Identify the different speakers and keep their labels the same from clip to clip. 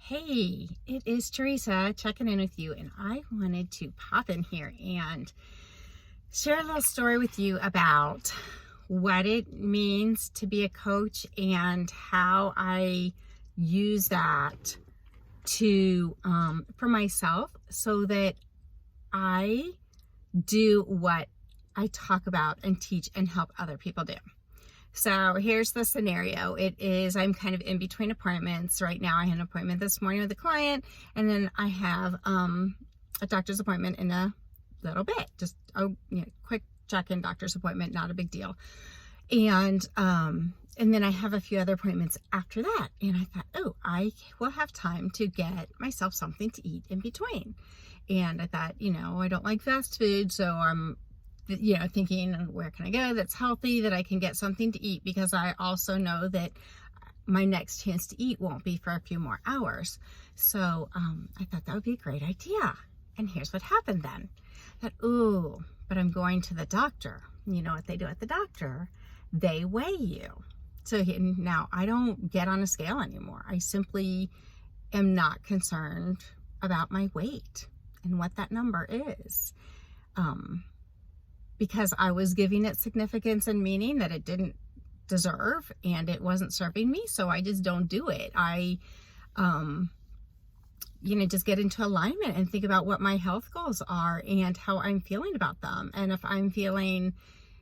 Speaker 1: Hey, it is Teresa checking in with you, and I wanted to pop in here and share a little story with you about what it means to be a coach and how I use that to for myself so that I do what I talk about and teach and help other people do. So here's the scenario. It is, I'm kind of in between appointments. Right now I had an appointment this morning with a client, and then I have a doctor's appointment in a little bit. Just a quick check-in doctor's appointment, not a big deal. And then I have a few other appointments after that. And I thought, oh, I will have time to get myself something to eat in between. And I thought, I don't like fast food, so I'm thinking, where can I go that's healthy, that I can get something to eat, because I also know that my next chance to eat won't be for a few more hours. So I thought that would be a great idea. And here's what happened then. That, but I'm going to the doctor. You know what they do at the doctor? They weigh you. So now I don't get on a scale anymore. I simply am not concerned about my weight and what that number is. Because I was giving it significance and meaning that it didn't deserve, and it wasn't serving me, so I just don't do it. I, just get into alignment and think about what my health goals are and how I'm feeling about them. And if I'm feeling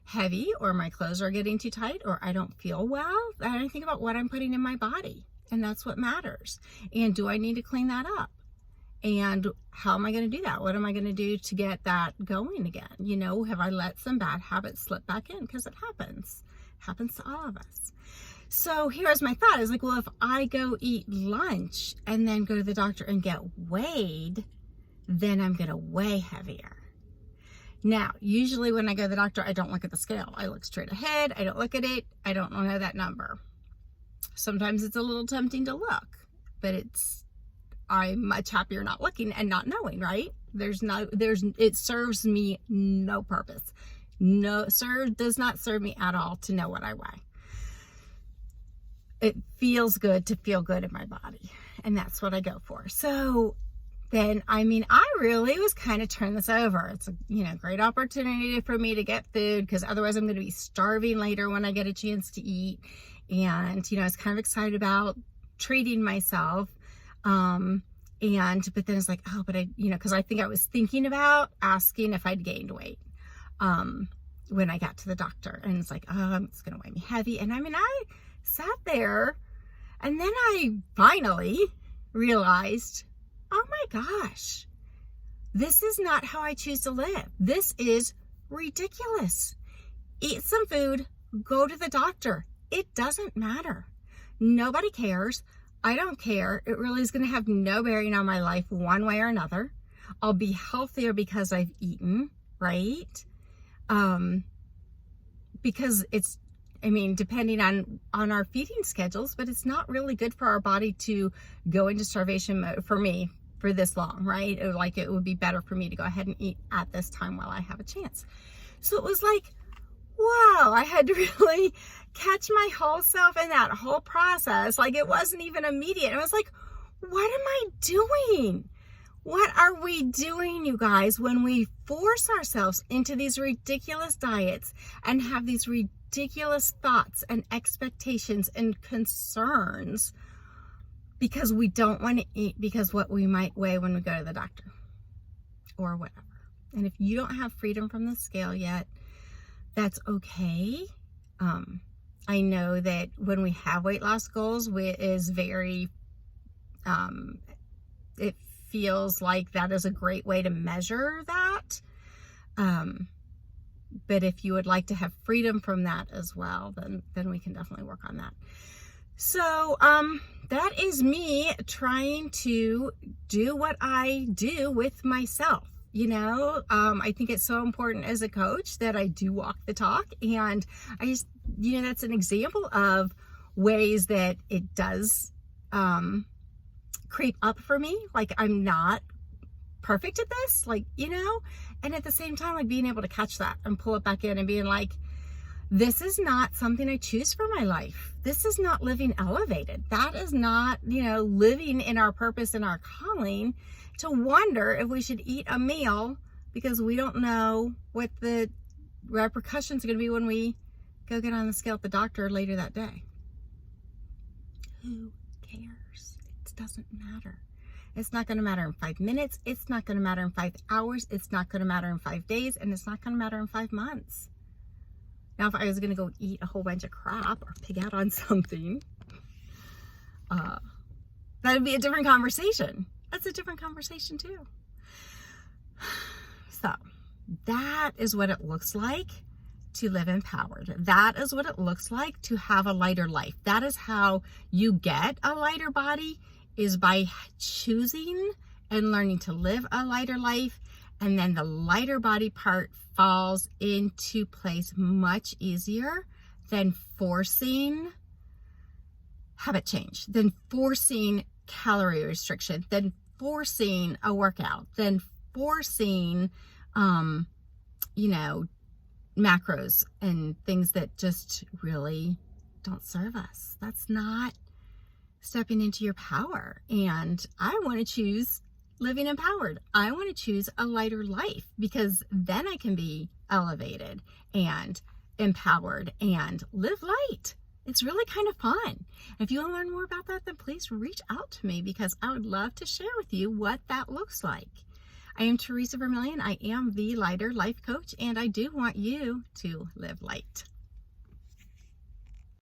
Speaker 1: heavy, or my clothes are getting too tight, or I don't feel well, then I think about what I'm putting in my body, and that's what matters. And do I need to clean that up? And how am I going to do that? What am I going to do to get that going again? Have I let some bad habits slip back in? Because it happens. It happens to all of us. So here's my thought. Is like, well, if I go eat lunch and then go to the doctor and get weighed, then I'm going to weigh heavier. Now, usually when I go to the doctor, I don't look at the scale. I look straight ahead. I don't look at it. I don't know that number. Sometimes it's a little tempting to look, but I'm much happier not looking and not knowing, right? It serves me no purpose. Does not serve me at all to know what I weigh. It feels good to feel good in my body, and that's what I go for. So then, I really was kind of turning this over. It's a, great opportunity for me to get food, because otherwise I'm going to be starving later when I get a chance to eat. And, I was kind of excited about treating myself. But then it's like, because I think I was thinking about asking if I'd gained weight, when I got to the doctor, and it's like, it's going to weigh me heavy. And I sat there, and then I finally realized, oh my gosh, this is not how I choose to live. This is ridiculous. Eat some food, go to the doctor. It doesn't matter. Nobody cares. I don't care. It really is going to have no bearing on my life one way or another. I'll be healthier because I've eaten, right? Because it's, depending on our feeding schedules, but it's not really good for our body to go into starvation mode for me for this long, right? It would be better for me to go ahead and eat at this time while I have a chance. So it was like, wow, I had to really catch my whole self in that whole process. Like, it wasn't even immediate. I was like, what am I doing? What are we doing, you guys, when we force ourselves into these ridiculous diets and have these ridiculous thoughts and expectations and concerns because we don't want to eat because what we might weigh when we go to the doctor or whatever. And if you don't have freedom from the scale yet, that's okay. I know that when we have weight loss goals, it is very, it feels like that is a great way to measure that. But if you would like to have freedom from that as well, then we can definitely work on that. So, that is me trying to do what I do with myself. I think it's so important as a coach that I do walk the talk, and I just, that's an example of ways that it does creep up for me. Like, I'm not perfect at this, and at the same time, like, being able to catch that and pull it back in and being like, This is not something I choose for my life. This is not living elevated. That is not, living in our purpose and our calling, to wonder if we should eat a meal because we don't know what the repercussions are going to be when we go get on the scale at the doctor later that day. Who cares? It doesn't matter. It's not going to matter in 5 minutes. It's not going to matter in 5 hours. It's not going to matter in 5 days. And it's not going to matter in 5 months. Now, if I was going to go eat a whole bunch of crap or pig out on something, that'd be a different conversation. That's a different conversation too. So that is what it looks like to live empowered. That is what it looks like to have a lighter life. That is how you get a lighter body, is by choosing and learning to live a lighter life. And then the lighter body part falls into place much easier than forcing habit change, than forcing calorie restriction, than forcing a workout, than forcing, macros and things that just really don't serve us. That's not stepping into your power. And I want to choose living empowered. I want to choose a lighter life, because then I can be elevated and empowered and live light. It's really kind of fun. If you want to learn more about that, then please reach out to me, because I would love to share with you what that looks like. I am Teresa Vermillion. I am the Lighter Life Coach, and I do want you to live light.